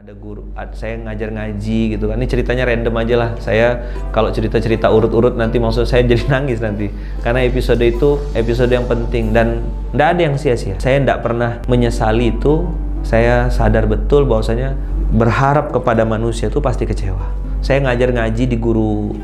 Ada guru, saya ngajar ngaji gitu kan. Ini ceritanya random aja lah. Saya kalau cerita-cerita urut-urut nanti maksud saya jadi nangis nanti. Karena episode itu episode yang penting dan tidak ada yang sia-sia. Saya tidak pernah menyesali itu. Saya sadar betul bahwasanya berharap kepada manusia itu pasti kecewa. Saya ngajar ngaji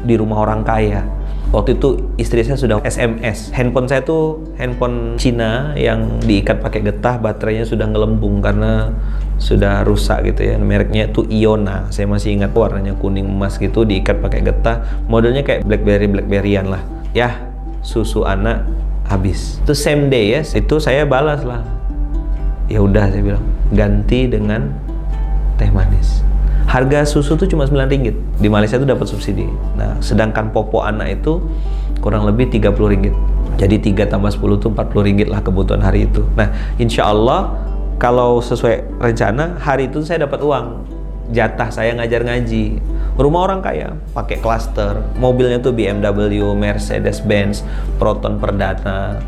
di rumah orang kaya. Waktu itu istri saya sudah SMS. Handphone saya tuh handphone Cina yang diikat pakai getah, baterainya sudah ngelembung karena sudah rusak gitu ya. Mereknya itu Iona. Saya masih ingat warnanya kuning emas gitu, diikat pakai getah. Modelnya kayak BlackBerryan lah. Ya, susu anak habis. Itu same day ya. Itu saya balas lah. Ya udah saya bilang, ganti dengan teh manis. Harga susu tuh cuma Rp9. Di Malaysia tuh dapat subsidi. Nah, sedangkan popok anak itu kurang lebih Rp30. Jadi 3 tambah 10 tuh Rp40 lah kebutuhan hari itu. Nah, insya Allah kalau sesuai rencana hari itu saya dapat uang. Jatah saya ngajar ngaji. Rumah orang kaya, pakai klaster. Mobilnya tuh BMW, Mercedes-Benz, Proton Perdana.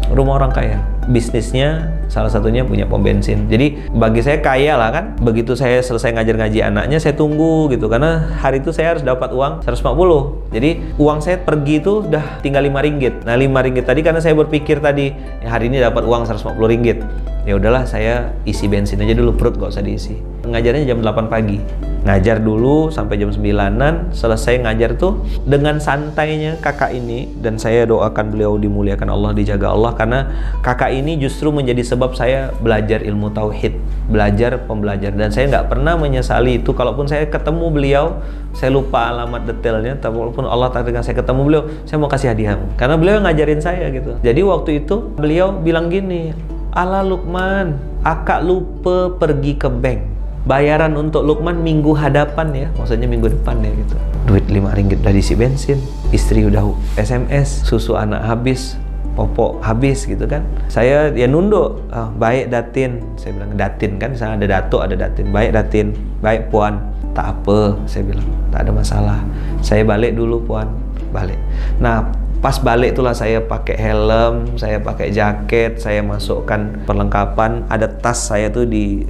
Rumah orang kaya. Bisnisnya salah satunya punya pom bensin. Jadi bagi saya kaya lah kan. Begitu saya selesai ngajar ngaji anaknya, saya tunggu gitu. Karena hari itu saya harus dapat uang 140. Jadi uang saya pergi itu udah tinggal Rp5. Nah Rp5 tadi karena saya berpikir tadi ya, hari ini dapat uang Rp140. Ya udahlah saya isi bensin aja dulu, perut gak usah diisi. Ngajarnya jam 8 pagi. Ngajar dulu sampai jam 9-an. Selesai ngajar tuh dengan santainya kakak ini. Dan saya doakan beliau dimuliakan Allah, dijaga Allah. Karena kakak ini justru menjadi sebab saya belajar ilmu tauhid, belajar pembelajar. Dan saya nggak pernah menyesali itu. Kalaupun saya ketemu beliau, saya lupa alamat detailnya, tapi walaupun Allah takdirkan saya ketemu beliau, saya mau kasih hadiah. Karena beliau yang ngajarin saya gitu. Jadi waktu itu beliau bilang gini, "Ala Lukman, akak lupa pergi ke bank. Bayaran untuk Lukman minggu hadapan ya," maksudnya minggu depan ya gitu. Duit Rp5 udah diisi bensin, istri udah SMS, susu anak habis, popok habis gitu kan. Saya ya nunduk, baik Datin, saya bilang Datin kan, misalnya ada Datuk ada Datin, baik Datin, baik Puan, tak apa, saya bilang tak ada masalah. Saya balik dulu Puan, balik. Nah pas balik itulah saya pakai helm, saya pakai jaket, saya masukkan perlengkapan, ada tas saya tuh di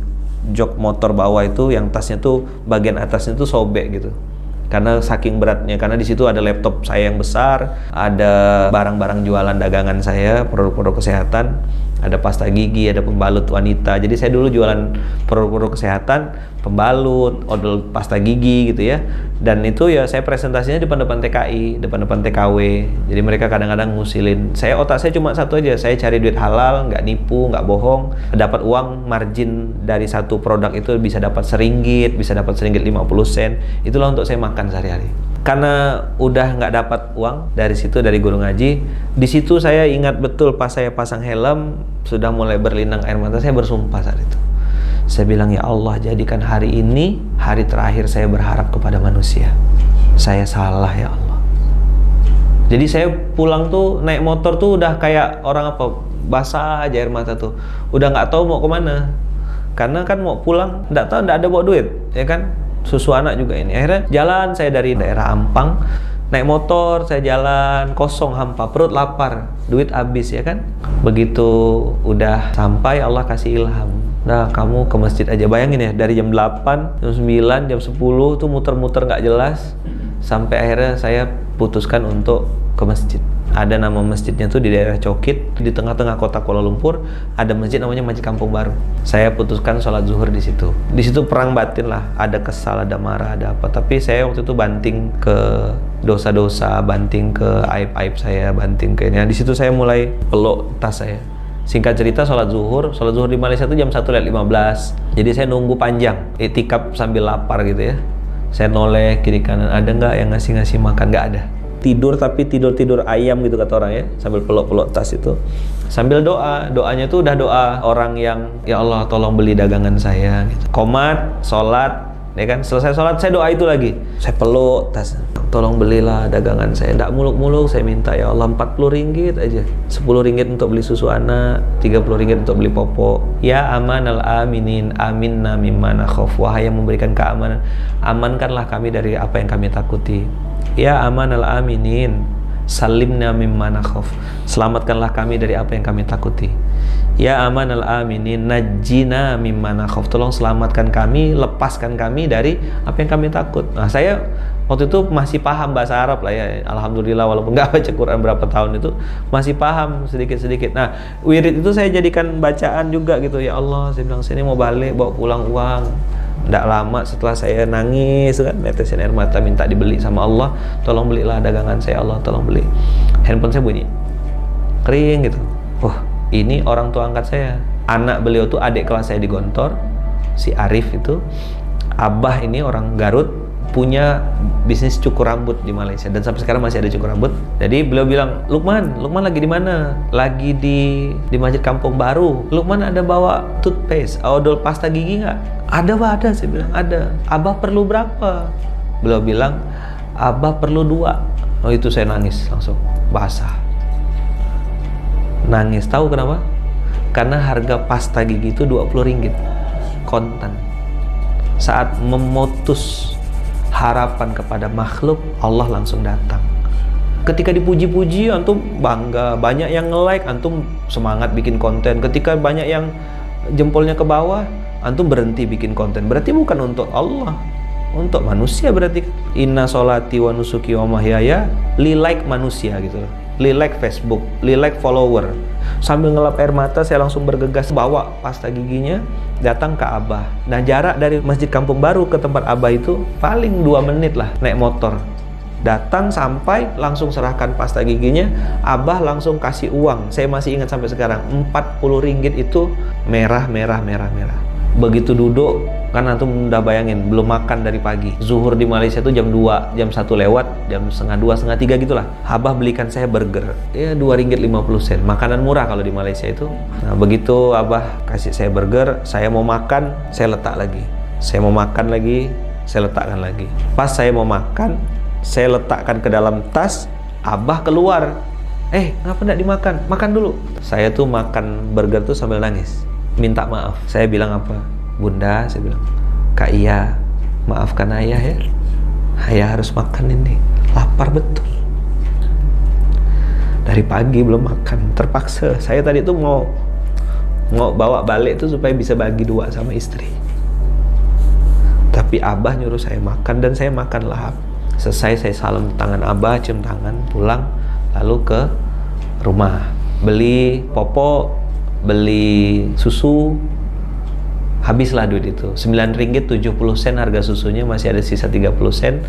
jok motor bawah itu, yang tasnya tuh bagian atasnya tuh sobek gitu. Karena saking beratnya, karena di situ ada laptop saya yang besar, ada barang-barang jualan dagangan saya, produk-produk kesehatan, ada pasta gigi, ada pembalut wanita. Jadi saya dulu jualan produk-produk kesehatan, pembalut, odol pasta gigi gitu ya. Dan itu ya saya presentasinya depan-depan TKI, depan-depan TKW. Jadi mereka kadang-kadang ngusilin. Otak saya cuma satu aja, saya cari duit halal, nggak nipu, nggak bohong. Dapat uang margin dari satu produk itu bisa dapat RM1, bisa dapat RM1.50. Itulah untuk saya makan sehari-hari. Karena udah nggak dapat uang dari situ, dari guru ngaji, di situ saya ingat betul pas saya pasang helm sudah mulai berlinang air mata. Saya bersumpah saat itu, saya bilang, ya Allah, jadikan hari ini hari terakhir saya berharap kepada manusia. Saya salah ya Allah. Jadi saya pulang tuh naik motor tuh udah kayak orang apa, basah aja air mata tuh, udah nggak tahu mau kemana. Karena kan mau pulang nggak tahu, nggak ada bawa duit ya kan. Susu anak juga ini. Akhirnya jalan saya dari daerah Ampang, naik motor, saya jalan kosong, hampa, perut lapar, duit habis ya kan. Begitu udah sampai Allah kasih ilham. Nah kamu ke masjid aja. Bayangin ya, dari jam 8, jam 9, jam 10 tuh muter-muter nggak jelas. Sampai akhirnya saya putuskan untuk ke masjid. Ada nama masjidnya tuh di daerah Cokit, di tengah-tengah kota Kuala Lumpur. Ada masjid namanya Masjid Kampung Baru. Saya putuskan sholat zuhur di situ. Di situ perang batin lah. Ada kesal, ada marah, ada apa. Tapi saya waktu itu banting ke dosa-dosa, banting ke aib-aib saya, banting ke ini. Nah, di situ saya mulai peluk tas saya. Singkat cerita, sholat zuhur di Malaysia itu jam 1:15. Jadi saya nunggu panjang, iktikaf sambil lapar gitu ya. Saya noleh kiri kanan, ada nggak yang ngasih makan? Nggak ada. Tidur tapi tidur ayam gitu kata orang ya, sambil peluk-peluk tas itu, sambil doanya tuh udah doa orang yang ya Allah tolong beli dagangan saya gitu. Qomat, sholat ya kan, selesai sholat saya doa itu lagi, saya peluk tas, tolong belilah dagangan saya, nggak muluk-muluk, saya minta ya Allah Rp40 aja, Rp10 untuk beli susu anak, Rp30 untuk beli popok. Ya amanal aminin, aminna mimma nakhaf, wahai yang memberikan keamanan, amankanlah kami dari apa yang kami takuti. Ya amanal aminin, salimna mimma nakhaf, selamatkanlah kami dari apa yang kami takuti. Ya amanal aminin najjina mimma nakhaf, tolong selamatkan kami, lepaskan kami dari apa yang kami takut. Nah, saya waktu itu masih paham bahasa Arab lah ya, alhamdulillah, walaupun nggak baca Quran berapa tahun itu masih paham sedikit-sedikit. Nah, wirid itu saya jadikan bacaan juga gitu. Ya Allah, saya bilang, sini mau balik bawa pulang uang. Nggak lama setelah saya nangis kan, netesin air mata minta dibeli sama Allah, tolong belilah dagangan saya Allah, tolong beli. Handphone saya bunyi kering gitu. Oh, ini orang tua angkat saya. Anak beliau tuh adik kelas saya di Gontor, si Arif itu. Abah ini orang Garut, punya bisnis cukur rambut di Malaysia dan sampai sekarang masih ada cukur rambut. Jadi beliau bilang, Lukman lagi di mana? Lagi di Masjid Kampung Baru. Lukman ada bawa toothpaste, odol pasta gigi nggak? Ada, Pak, ada. Saya bilang, ada. Abah perlu berapa? Beliau bilang, Abah perlu 2. Oh, itu saya nangis langsung, basah. Nangis, tahu kenapa? Karena harga pasta gigi itu 20 ringgit kontan. Saat memutus harapan kepada makhluk, Allah langsung datang. Ketika dipuji-puji, antum bangga, banyak yang nge-like, antum semangat bikin konten. Ketika banyak yang jempolnya ke bawah, antum berhenti bikin konten. Berarti bukan untuk Allah, untuk manusia. Berarti inna sholati wa nusuki wa mahyaya li like manusia gitu loh, li like Facebook, li like follower. Sambil ngelap air mata, saya langsung bergegas bawa pasta giginya datang ke Abah. Nah, jarak dari Masjid Kampung Baru ke tempat Abah itu paling 2 menit lah naik motor. Datang sampai langsung serahkan pasta giginya, Abah langsung kasih uang. Saya masih ingat sampai sekarang, 40 ringgit itu merah. Begitu duduk, kan antum udah bayangin, belum makan dari pagi. Zuhur di Malaysia itu jam 2, jam 1 lewat, jam setengah 2, setengah 3 gitulah. Abah belikan saya burger, ya 2 ringgit 50 sen. Makanan murah kalau di Malaysia itu. Nah, begitu Abah kasih saya burger, saya mau makan, saya letak lagi. Saya mau makan lagi, saya letakkan lagi. Pas saya mau makan, saya letakkan ke dalam tas, Abah keluar. Kenapa enggak dimakan? Makan dulu. Saya tuh makan burger tuh sambil nangis, minta maaf. Saya bilang apa? Bunda, saya bilang, Kak Iya, maafkan ayah ya. Ayah harus makan ini, lapar betul. Dari pagi belum makan, terpaksa. Saya tadi tuh mau bawa balik tuh supaya bisa bagi 2 sama istri. Tapi Abah nyuruh saya makan dan saya makan lahap. Selesai saya salam tangan Abah, cium tangan, pulang, lalu ke rumah. Beli popok, beli susu, habislah duit itu. 9 ringgit 70 sen harga susunya, masih ada sisa 30 sen.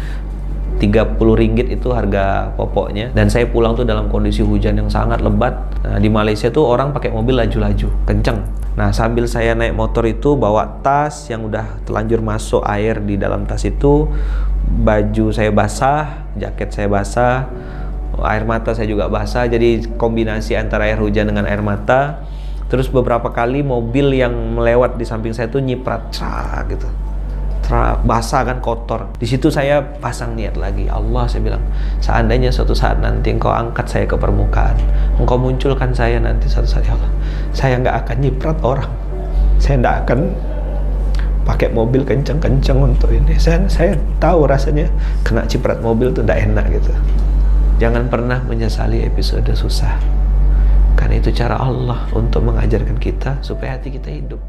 30 ringgit itu harga popoknya. Dan saya pulang tuh dalam kondisi hujan yang sangat lebat. Nah, di Malaysia tuh orang pakai mobil laju-laju, kenceng. Nah, sambil saya naik motor itu bawa tas yang udah terlanjur masuk air di dalam tas itu, baju saya basah, jaket saya basah, air mata saya juga basah. Jadi kombinasi antara air hujan dengan air mata. Terus beberapa kali mobil yang melewat di samping saya tuh nyiprat, gitu. Basah kan, kotor. Di situ saya pasang niat lagi. Allah, saya bilang, seandainya suatu saat nanti Engkau angkat saya ke permukaan, Engkau munculkan saya nanti suatu saat, ya Allah, saya nggak akan nyiprat orang. Saya nggak akan pakai mobil kencang-kencang untuk ini. Saya tahu rasanya kena ciprat mobil tuh nggak enak gitu. Jangan pernah menyesali episode susah. Karena itu cara Allah untuk mengajarkan kita supaya hati kita hidup.